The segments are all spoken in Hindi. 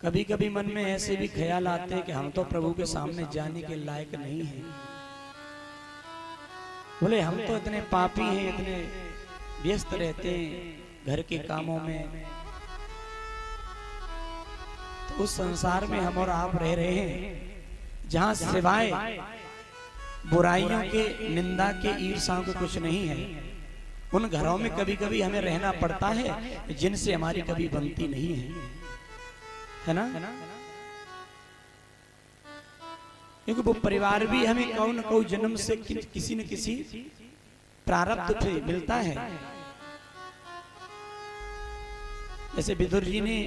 कभी कभी मन में ऐसे भी ख्याल आते हैं कि हम तो प्रभु के सामने जाने के लायक नहीं हैं। बोले हम तो इतने पापी हैं, इतने व्यस्त रहते हैं घर के कामों में, तो उस संसार में हम और आप रह रहे हैं जहां सिवाय बुराइयों के, निंदा के, ईर्ष्याओं के कुछ नहीं है। उन घरों में कभी कभी हमें रहना पड़ता है जिनसे हमारी कभी बनती नहीं है ना? क्योंकि वो परिवार भी हमें कौन न कौन जन्म से किसी न किसी प्रारब्ध से मिलता है। जैसे विदुर जी ने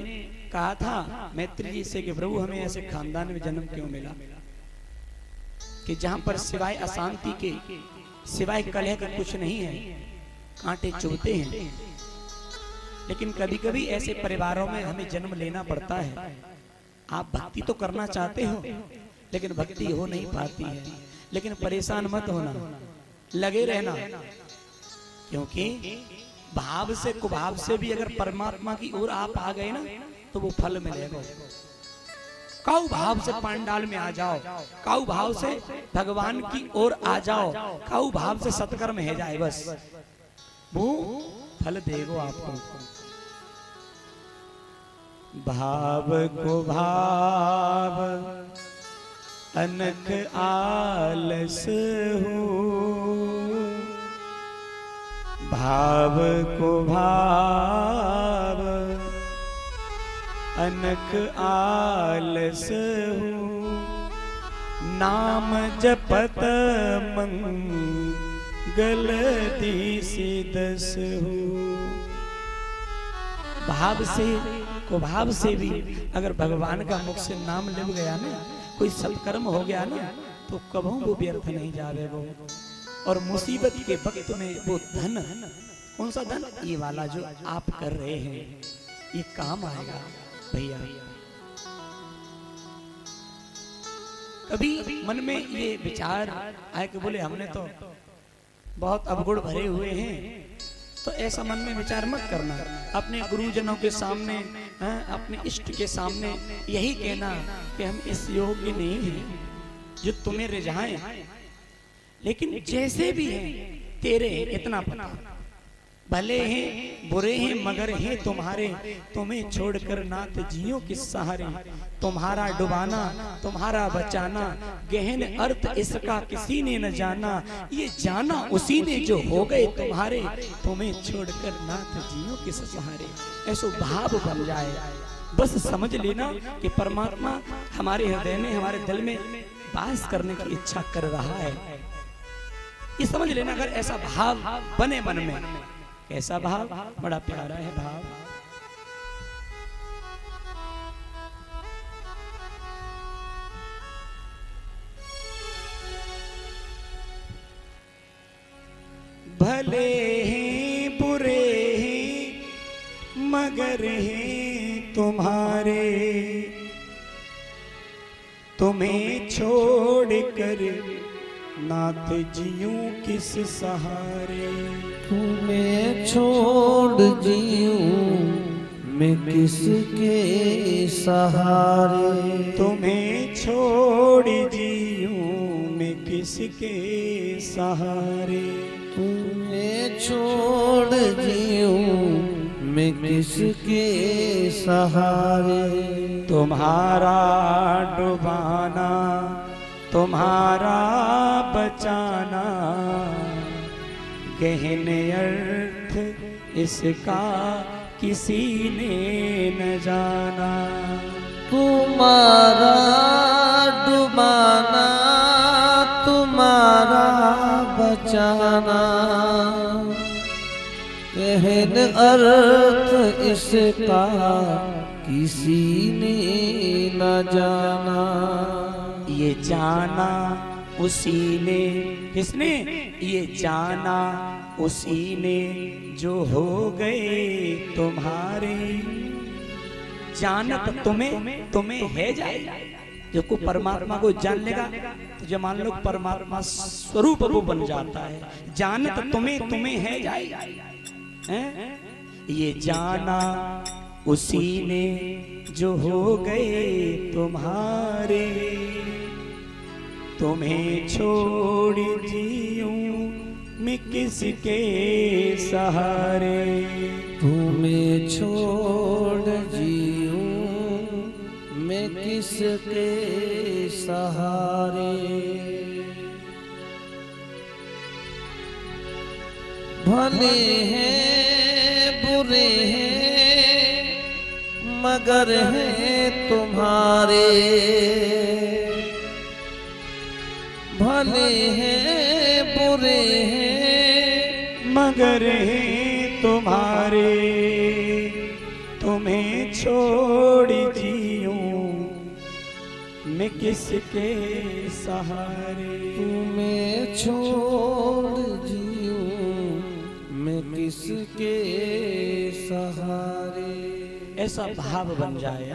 कहा था मैत्री जी से कि प्रभु हमें ऐसे खानदान में जन्म क्यों मिला कि जहां पर सिवाय अशांति के, सिवाय कलह के कुछ नहीं है, कांटे चुभते हैं। लेकिन कभी कभी ऐसे परिवारों में हमें जन्म लेना पड़ता है। आप भक्ति तो करना चाहते हो लेकिन भक्ति हो नहीं पाती है। लेकिन परेशान मत होना, लगे रहना, क्योंकि भाव से कुभाव से भी अगर परमात्मा की ओर आप आ गए ना तो वो फल मिलेगा। काऊ भाव से पंडाल में आ जाओ, काऊ भाव से भगवान की ओर आ जाओ, काऊ भाव से सत्कर्म है जाए, बस वो फल देगो आपको। भाव को भाव अनक आलस हो, भाव को भाव अनक आलस हो, नाम जपत मंगल दिसिदस हो। भाव से को भाव से भी अगर भगवान का मुख से नाम ले गया ना, कोई सत्कर्म हो गया ना, तो कभी वो व्यर्थ नहीं जावे वो। और मुसीबत के वक्त में वो धन, कौन सा धन? ये वाला जो आप कर रहे हैं, ये काम आएगा भैया। कभी मन में ये विचार आए कि बोले हमने तो बहुत अवगुण भरे हुए हैं, तो ऐसा मन में विचार मत करना। अपने गुरुजनों के सामने, अपने इष्ट के सामने यही कहना कि हम इस योग्य नहीं हैं जो तुम्हें रिझाएं, लेकिन जैसे भी हैं तेरे इतना पता। भले हैं बुरे हैं मगर हैं तुम्हारे, तुम्हें छोड़कर नाथ जियो किस सहारे। तुम्हारा डुबाना तुम्हारा बचाना, गहन अर्थ इसका किसी ने न जाना। ये जाना उसी ने जो हो गए तुम्हारे, तुम्हें छोड़कर नाथ जियो किस सहारे। ऐसो भाव बन जाए, बस समझ लेना कि परमात्मा हमारे हृदय में, हमारे दिल में वास करने की इच्छा कर रहा है। ये समझ लेना, अगर ऐसा भाव बने मन में। कैसा भाव? बड़ा प्यारा है भाव। भले हैं बुरे हैं मगर हैं तुम्हारे, तुम्हें छोड़कर नाथ जियूं किस सहारे। तुम्हें छोड़ जियूं मैं किसके सहारे। तुम्हें छोड़ जियूं मैं किसके सहारे। तुम्हें छोड़ जियूं मैं किसके सहारे। तुम्हारा डुबाना तुम्हारा बचाना, गहन अर्थ इसका किसी ने न जाना। तुम्हारा डुबाना तुम्हारा बचाना, गहन अर्थ इसका किसी ने न जाना। ये जाना उसी ने, किसने? ये जाना उसी ने जो हो गए तुम्हारे। जानत तुम्हें है जाए। जो को परमात्मा को जान लेगा तो जब मान लो परमात्मा स्वरूप वो बन जाता है। जानत तुम्हें है जाए। ये जाना उसी ने जो हो गए तुम्हारे, तुम्हें छोड़ जीऊं मैं किसके सहारे। तुम्हें छोड़ जीऊं मैं किसके सहारे। भले हैं बुरे हैं मगर हैं तुम्हारे। भले हैं बुरे हैं मगर हैं तुम्हारे, तुम्हें छोड़ जीऊं मैं किसके सहारे। तुम्हें छोड़ जीऊं मैं किसके सहारे। ऐसा भाव बन जाए